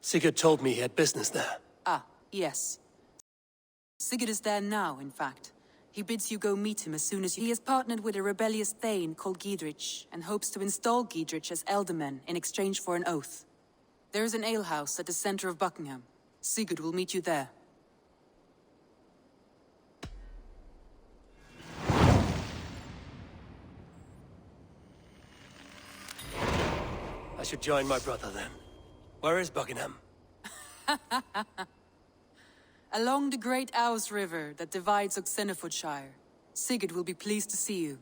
Sigurd told me he had business there. Ah, yes. Sigurd is there now, in fact. He bids you go meet him as soon as you... He has partnered with a rebellious Thane called Giedrich, and hopes to install Giedrich as Elderman in exchange for an oath. There is an alehouse at the center of Buckingham. Sigurd will meet you there. I should join my brother then. Where is Buckingham? Along the great Ouse River that divides Oxenfordshire. Sigurd will be pleased to see you.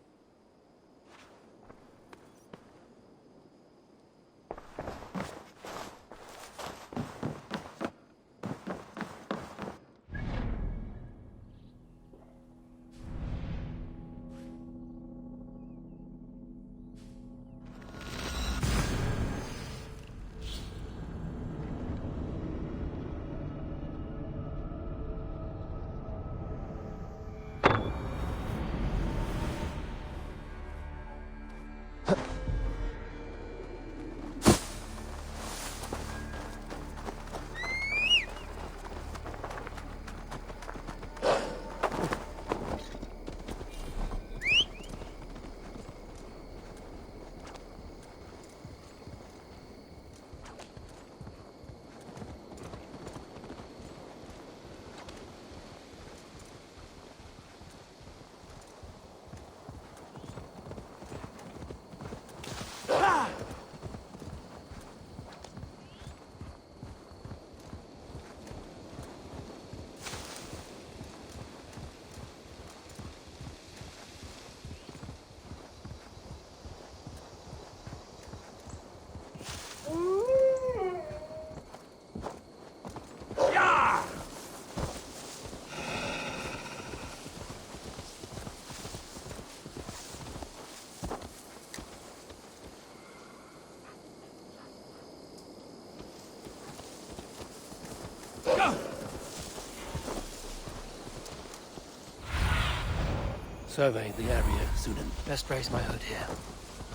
Survey the area, Sunan. Best brace my hood here.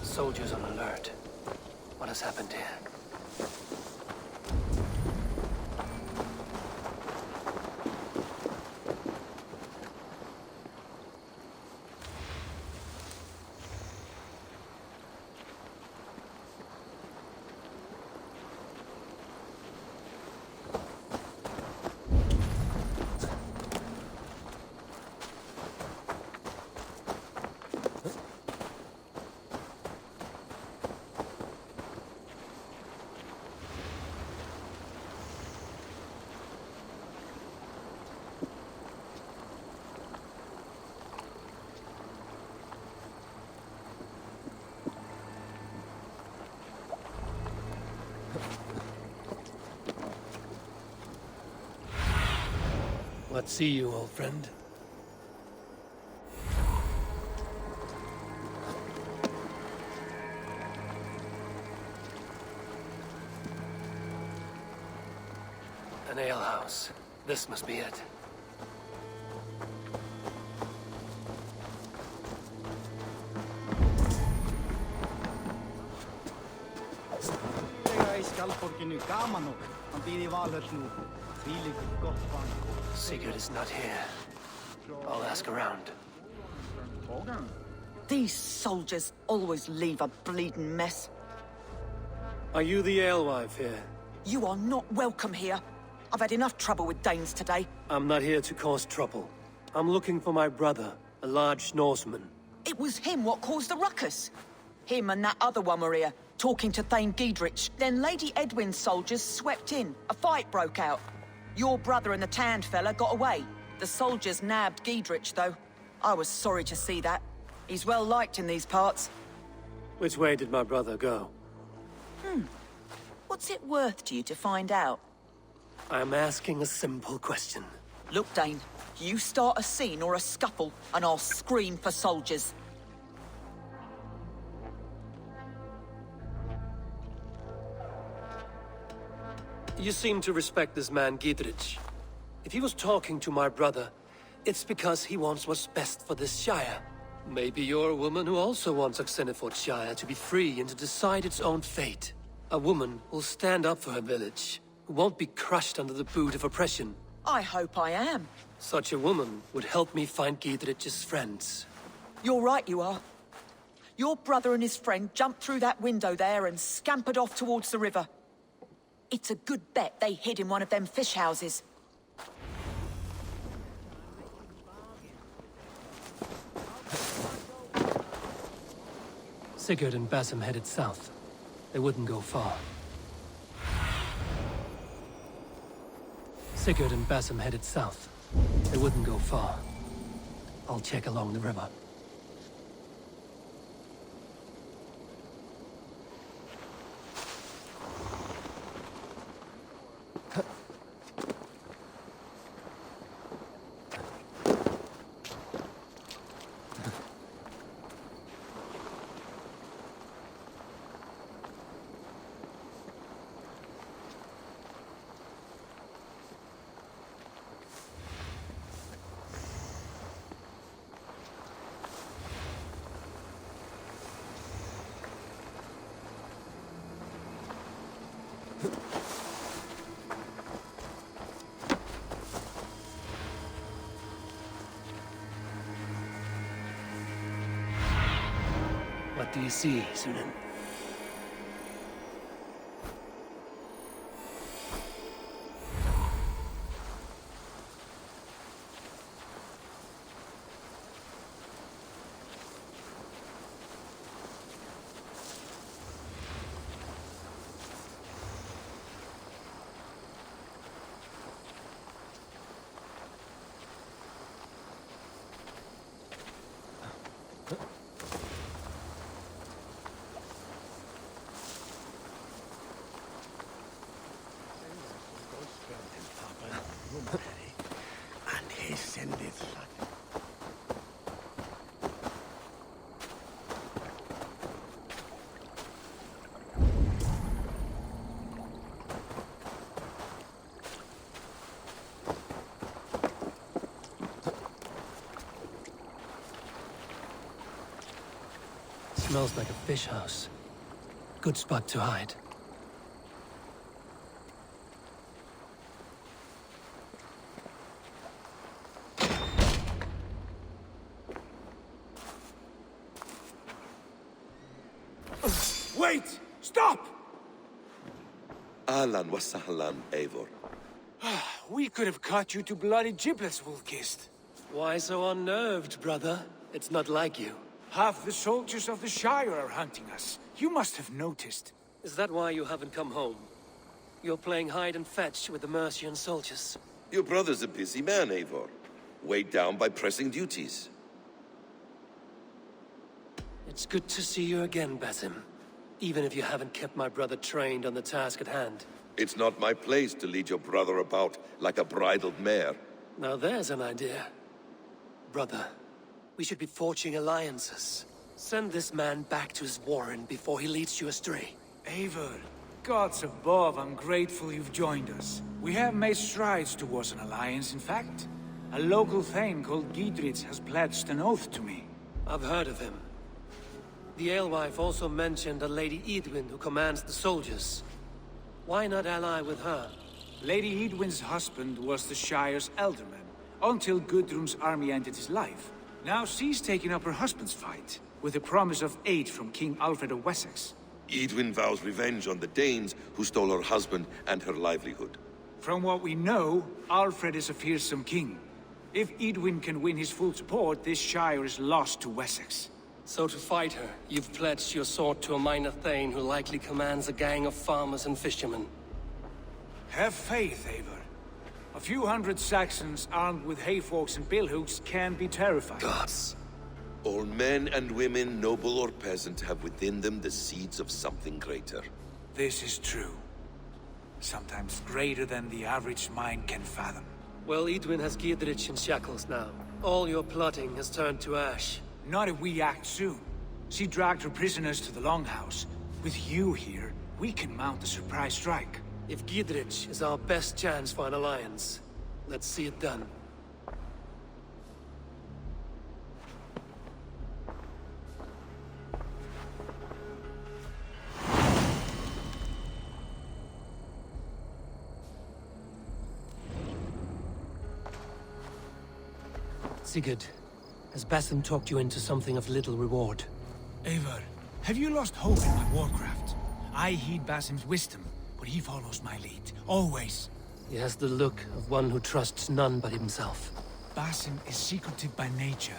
Soldiers on alert. What has happened here? Let's see you, old friend. An alehouse. This must be it. Sigurd is not here. I'll ask around. These soldiers always leave a bleeding mess. Are you the alewife here? You are not welcome here. I've had enough trouble with Danes today. I'm not here to cause trouble. I'm looking for my brother, a large Norseman. It was him what caused the ruckus. Him and that other one were here, talking to Thane Giedrich. Then Lady Edwin's soldiers swept in. A fight broke out. Your brother and the tanned fella got away. The soldiers nabbed Giedrich, though. I was sorry to see that. He's well liked in these parts. Which way did my brother go? What's it worth to you to find out? I'm asking a simple question. Look, Dane, you start a scene or a scuffle, and I'll scream for soldiers. You seem to respect this man, Giedrich. If he was talking to my brother, it's because he wants what's best for this Shire. Maybe you're a woman who also wants Oxenfordshire to be free and to decide its own fate. A woman who'll stand up for her village. who won't be crushed under the boot of oppression. I hope I am. Such a woman would help me find Giedrich's friends. You're right, you are. Your brother and his friend jumped through that window there and scampered off towards the river. It's a good bet they hid in one of them fish houses. Sigurd and Basim headed south. They wouldn't go far. Sigurd and Basim headed south. They wouldn't go far. I'll check along the river. What do you see, Sunan? Smells like a fish house. Good spot to hide. Wait! Stop! Ahlan wa sahlan, Eivor. We could have cut you to bloody giblets, Wolf-Kissed. Why so unnerved, brother? It's not like you. Half the soldiers of the Shire are hunting us. You must have noticed. Is that why you haven't come home? You're playing hide and fetch with the Mercian soldiers. Your brother's a busy man, Eivor. Weighed down by pressing duties. It's good to see you again, Basim. Even if you haven't kept my brother trained on the task at hand. It's not my place to lead your brother about like a bridled mare. Now there's an idea. Brother, we should be forging alliances. Send this man back to his warren before he leads you astray. Eivor, gods above, I'm grateful you've joined us. We have made strides towards an alliance, in fact. A local thane called Giedrich has pledged an oath to me. I've heard of him. The alewife also mentioned a Lady Edwin who commands the soldiers. Why not ally with her? Lady Edwin's husband was the Shire's elderman, until Gudrun's army ended his life. Now she's taking up her husband's fight, with the promise of aid from King Alfred of Wessex. Edwin vows revenge on the Danes who stole her husband and her livelihood. From what we know, Alfred is a fearsome king. If Edwin can win his full support, this Shire is lost to Wessex. So to fight her, you've pledged your sword to a minor thane who likely commands a gang of farmers and fishermen. Have faith, Eivor. A few hundred Saxons armed with hayforks and billhooks can be terrifying. Gods. All men and women, noble or peasant, have within them the seeds of something greater. This is true. Sometimes greater than the average mind can fathom. Well, Edwin has Giedrich in shackles now. All your plotting has turned to ash. Not if we act soon. She dragged her prisoners to the Longhouse. With you here, we can mount a surprise strike. If Giedrich is our best chance for an alliance, let's see it done. Sigurd, has Basim talked you into something of little reward? Eivor, have you lost hope in my warcraft? I heed Basim's wisdom, but he follows my lead, always. He has the look of one who trusts none but himself. Basim is secretive by nature,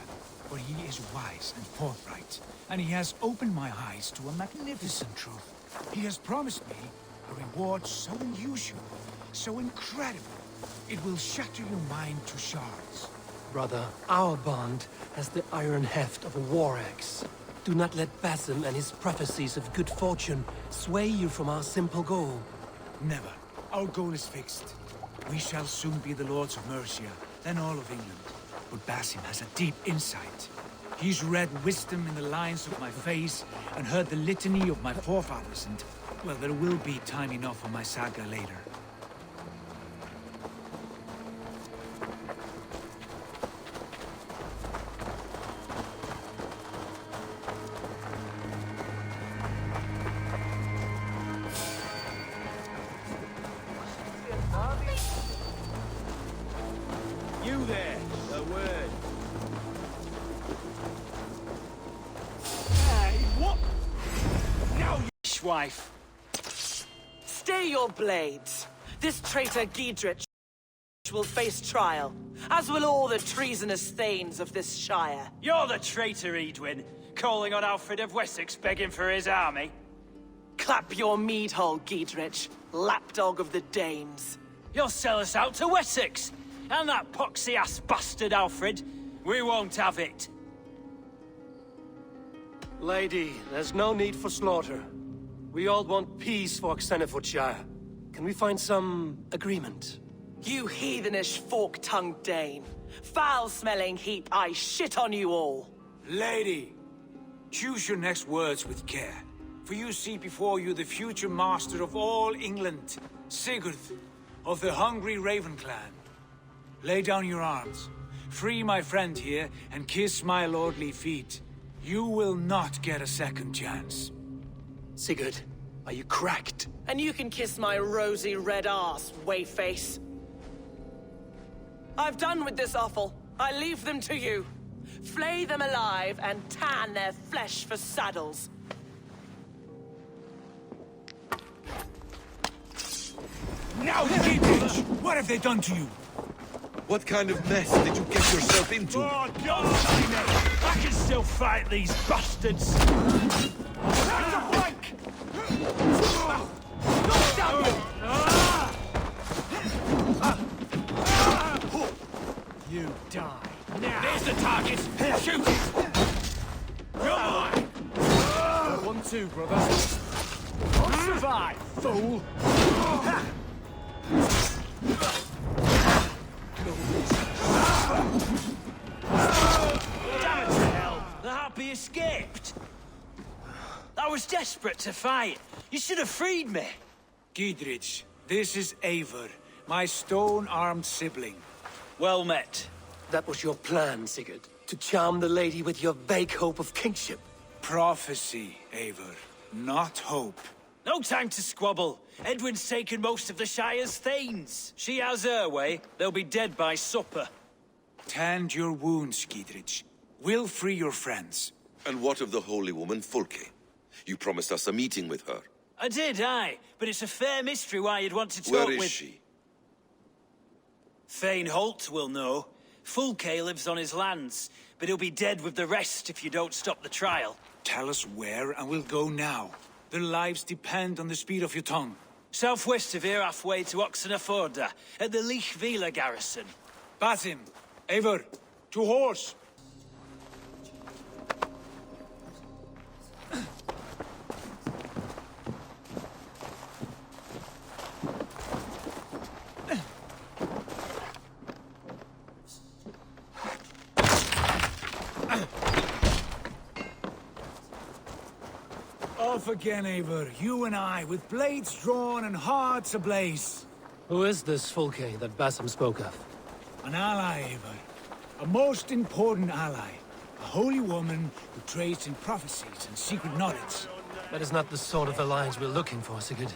but he is wise and forthright, and he has opened my eyes to a magnificent truth. He has promised me a reward so unusual, so incredible, it will shatter your mind to shards. Brother, our bond has the iron heft of a war axe. Do not let Basim and his prophecies of good fortune sway you from our simple goal. Never. Our goal is fixed. We shall soon be the lords of Mercia, then all of England. But Basim has a deep insight. He's read wisdom in the lines of my face and heard the litany of my forefathers, and, well, there will be time enough for my saga later. You there, a word. Hey, what? Now you wife. Stay your blades. This traitor Giedrich will face trial, as will all the treasonous thanes of this shire. You're the traitor, Edwin, calling on Alfred of Wessex begging for his army. Clap your mead hole, Giedrich, lapdog of the Danes. You'll sell us out to Wessex, and that poxy-ass bastard Alfred. We won't have it. Lady, there's no need for slaughter. We all want peace for Xenofordshire. Can we find some agreement? You heathenish fork-tongued Dane. Foul-smelling heap, I shit on you all. Lady, choose your next words with care. For you see before you the future master of all England, Sigurd, of the hungry Raven clan. Lay down your arms, free my friend here, and kiss my lordly feet. You will not get a second chance. Sigurd, are you cracked? And you can kiss my rosy red ass, wayface. I've done with this offal. I leave them to you. Flay them alive and tan their flesh for saddles. Now, Giedrich! What have they done to you? What kind of mess did you get yourself into? Oh, God, I can still fight these bastards. It's a flank! Down you! You die now. There's the target. Shoot it. Come on. 1-2, brother. I'll survive, fool. Damn it to hell! The harpy escaped! I was desperate to fight. You should have freed me. Giedrich, this is Eivor, my stone-armed sibling. Well met. That was your plan, Sigurd. To charm the lady with your vague hope of kingship. Prophecy, Eivor, not hope. No time to squabble. Edwin's taken most of the Shire's thanes. She has her way. They'll be dead by supper. Tend your wounds, Giedrich. We'll free your friends. And what of the holy woman, 4k? You promised us a meeting with her. I did, aye. But it's a fair mystery why you'd want to talk Where with... is she? Thane Holt will know. 4k lives on his lands, but he'll be dead with the rest if you don't stop the trial. Tell us where, and we'll go now. Their lives depend on the speed of your tongue. Southwest of here, halfway to Oxenaforda, at the Lichvila garrison. Basim, Eivor, to horse! Off again, Eivor. You and I, with blades drawn and hearts ablaze. Who is this Fulke that Basim spoke of? An ally, Eivor. A most important ally. A holy woman who trades in prophecies and secret knowledge. That is not the sort of alliance we're looking for, Sigurd.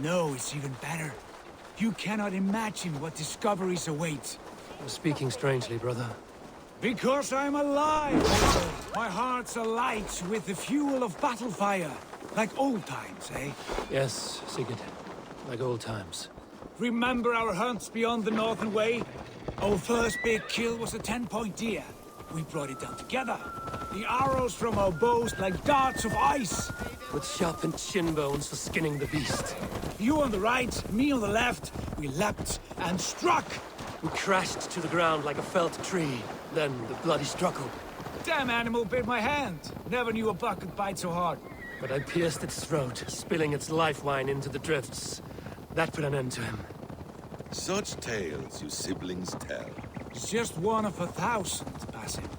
No, it's even better. You cannot imagine what discoveries await. You're speaking strangely, brother. Because I'm alive! My heart's alight with the fuel of battle fire. Like old times, eh? Yes, Sigurd. Like old times. Remember our hunts beyond the Northern Way? Our first big kill was a 10-point deer. We brought it down together. The arrows from our bows like darts of ice. With sharpened shin bones for skinning the beast. You on the right, me on the left. We leapt and struck. We crashed to the ground like a felled tree. Then the bloody struggle. Damn animal bit my hand. Never knew a buck could bite so hard. But I pierced its throat, spilling its life wine into the drifts. That put an end to him. Such tales you siblings tell. It's just one of 1,000 passing.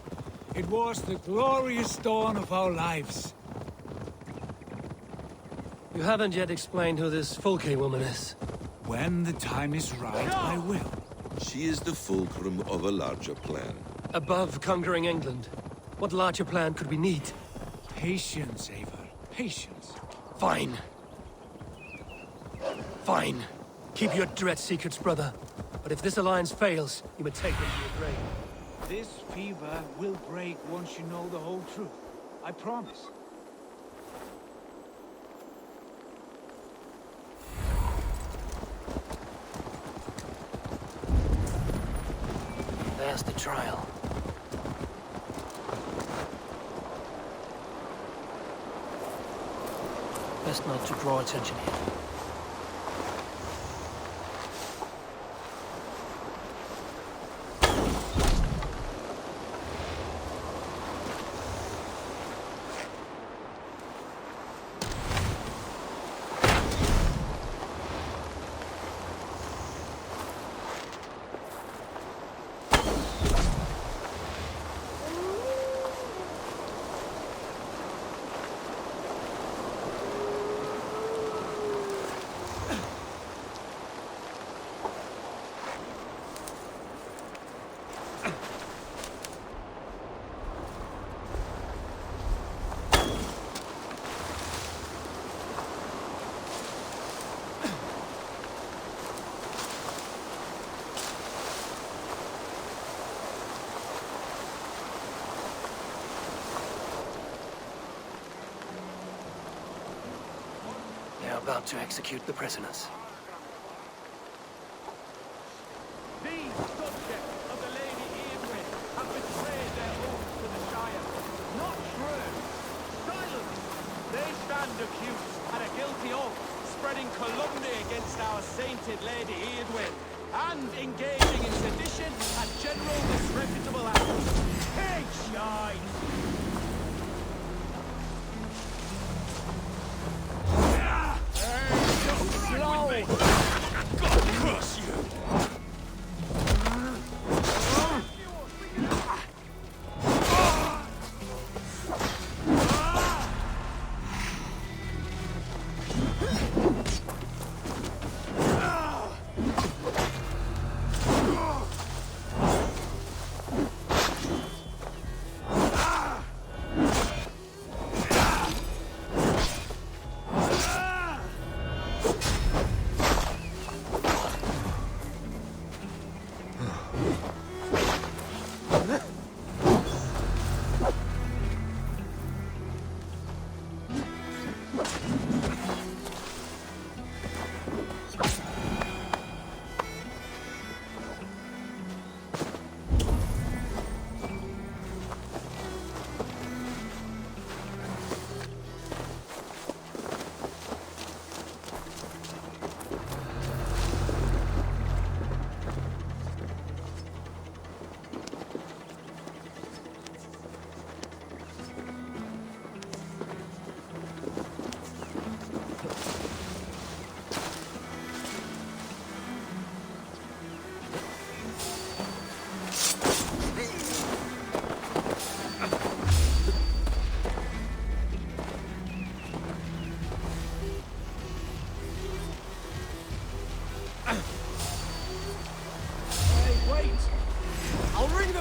It was the glorious dawn of our lives. You haven't yet explained who this 4k woman is. When the time is right, I will. She is the fulcrum of a larger plan. Above conquering England, what larger plan could we need? Patience, Eivor. Patience. Fine. Fine. Keep your dread secrets, brother. But if this alliance fails, you may take them to your grave. This fever will break once you know the whole truth. I promise. There's the trial. Best not to draw attention here. They're about to execute the prisoners. These subjects of the Lady Eadwyn have betrayed their oath to the Shire. Not true. Silence! They stand accused and a guilty oath, spreading calumny against our sainted Lady Eadwyn, and engaging in sedition and general disreputable acts. Take shine! God curse you!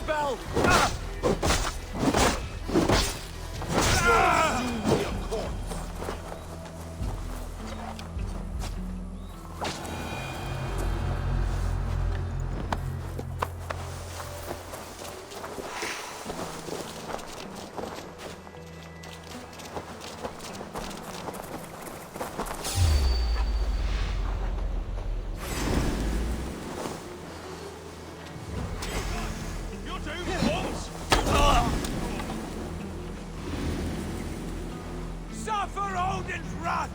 bell! run!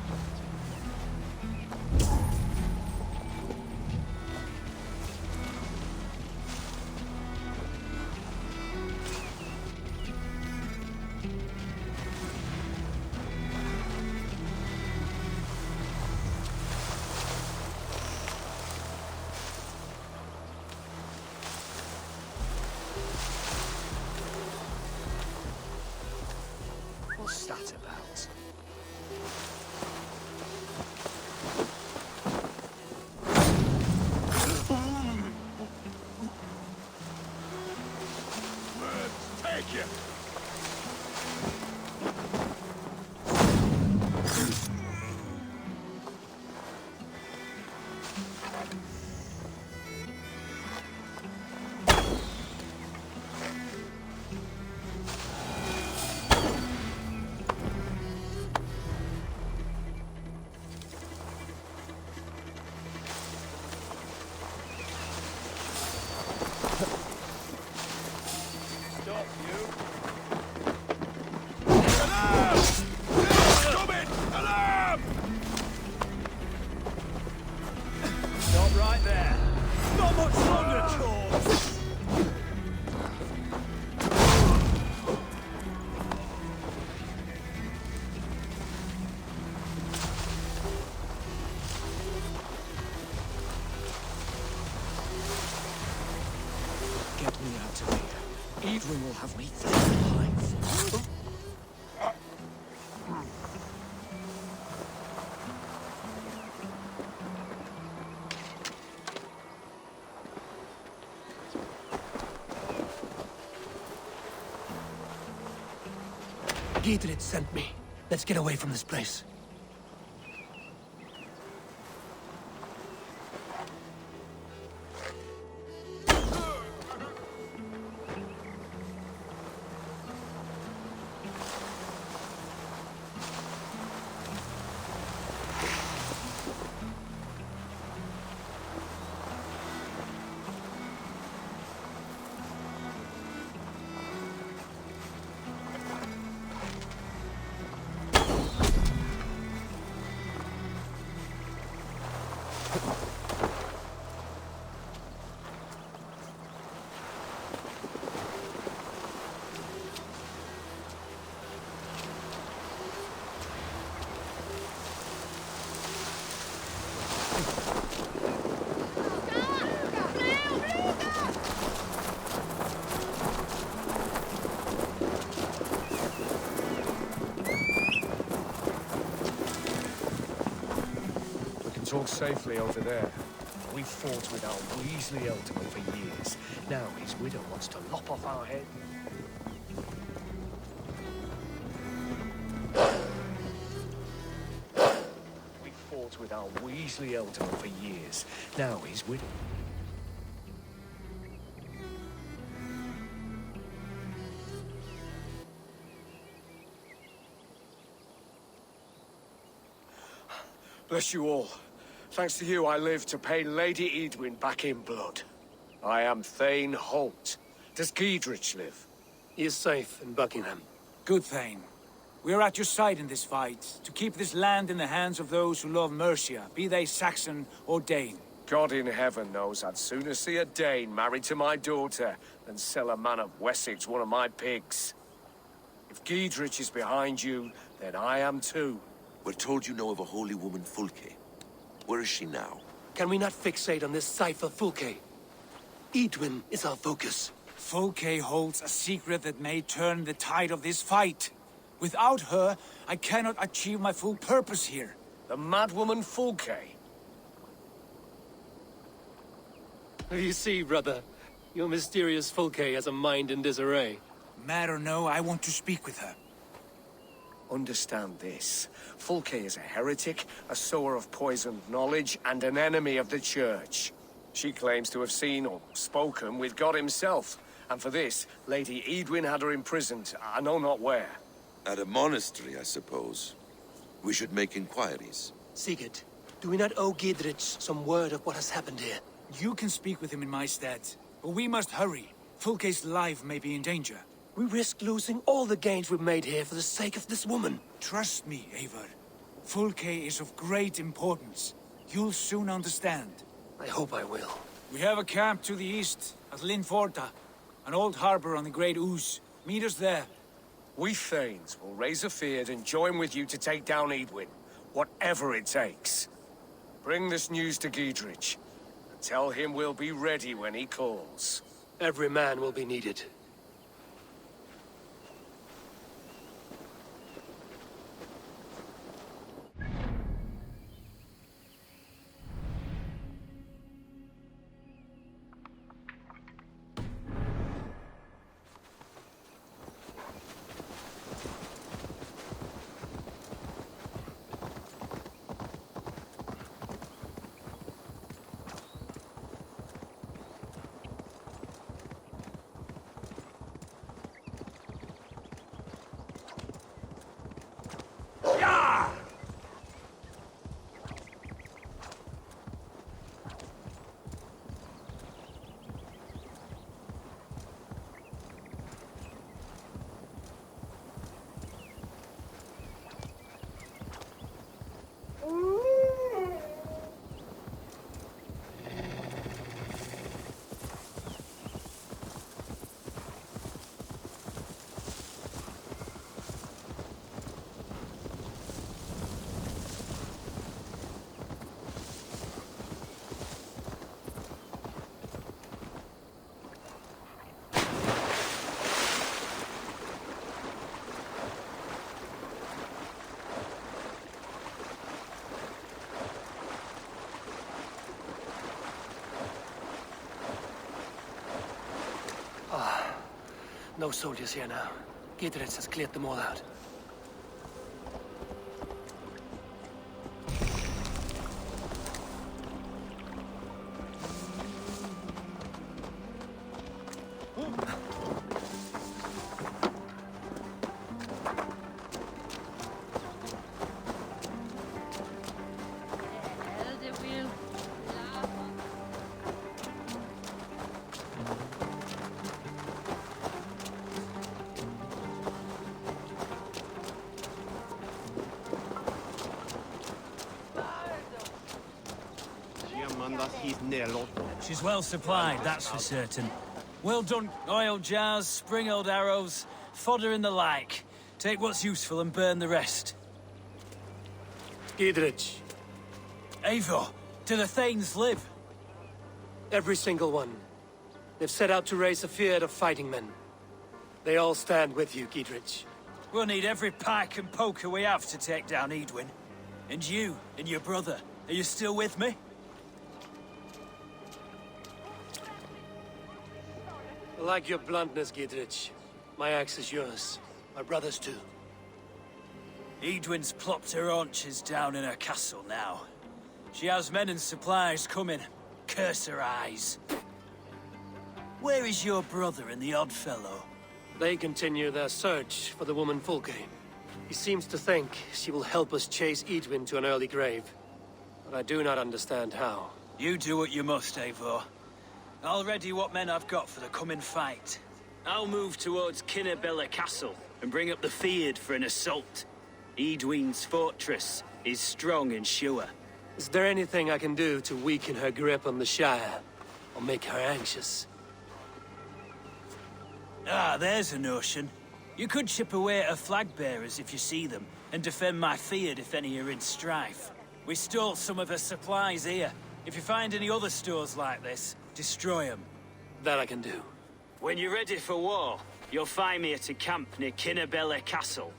What's that about? Take you! Stop, you! Alarm! Stop it! Alarm! Stop right there. Not much longer, Chords! Get me out of here. Evelyn will have me flayed alive. Giedrich sent me. Let's get away from this place. Talk safely over there. We fought with our Weasley Alderman for years. Now his widow wants to lop off our head. We fought with our Weasley Alderman for years. Now his widow... Bless you all. Thanks to you, I live to pay Lady Edwin back in blood. I am Thane Holt. Does Giedrich live? He is safe in Buckingham. Good, Thane. We are at your side in this fight, to keep this land in the hands of those who love Mercia, be they Saxon or Dane. God in heaven knows I'd sooner see a Dane married to my daughter than sell a man of Wessex one of my pigs. If Giedrich is behind you, then I am too. We're told you know of a holy woman, Fulke. Where is she now? Can we not fixate on this cipher, Fulke? Edwin is our focus. Fulke holds a secret that may turn the tide of this fight. Without her, I cannot achieve my full purpose here. The madwoman Fulke. You see, brother, your mysterious Fulke has a mind in disarray. Mad or no, I want to speak with her. Understand this. Fulke is a heretic, a sower of poisoned knowledge, and an enemy of the Church. She claims to have seen or spoken with God himself. And for this, Lady Edwin had her imprisoned, I know not where. At a monastery, I suppose. We should make inquiries. Sigurd, do we not owe Giedrich some word of what has happened here? You can speak with him in my stead, but we must hurry. Fulke's life may be in danger. We risk losing all the gains we've made here for the sake of this woman. Trust me, Eivor. 4k is of great importance. You'll soon understand. I hope I will. We have a camp to the east, at Linforta. An old harbor on the Great Ouse. Meet us there. We Thanes will raise a feard and join with you to take down Edwin, whatever it takes. Bring this news to Giedrich, and tell him we'll be ready when he calls. Every man will be needed. No soldiers here now. Giedrich has cleared them all out. She's well supplied, that's for certain. Well done, oil jars, spring-oiled arrows, fodder and the like. Take what's useful and burn the rest. Giedrich. Eivor, do the Thanes live? Every single one. They've set out to raise a fear of fighting men. They all stand with you, Giedrich. We'll need every pike and poker we have to take down Edwin. And you, and your brother, are you still with me? I like your bluntness, Giedrich. My axe is yours. My brother's too. Edwin's plopped her haunches down in her castle now. She has men and supplies coming. Curse her eyes. Where is your brother and the odd fellow? They continue their search for the woman Fulke. He seems to think she will help us chase Edwin to an early grave. But I do not understand how. You do what you must, Eivor. I'll ready what men I've got for the coming fight. I'll move towards Kinnabella Castle and bring up the feard for an assault. Edwin's fortress is strong and sure. Is there anything I can do to weaken her grip on the Shire? Or make her anxious? Ah, there's a notion. You could chip away at her flag bearers if you see them, and defend my feard if any are in strife. We stole some of her supplies here. If you find any other stores like this, destroy them. That I can do. When you're ready for war, you'll find me at a camp near Kinnabella Castle.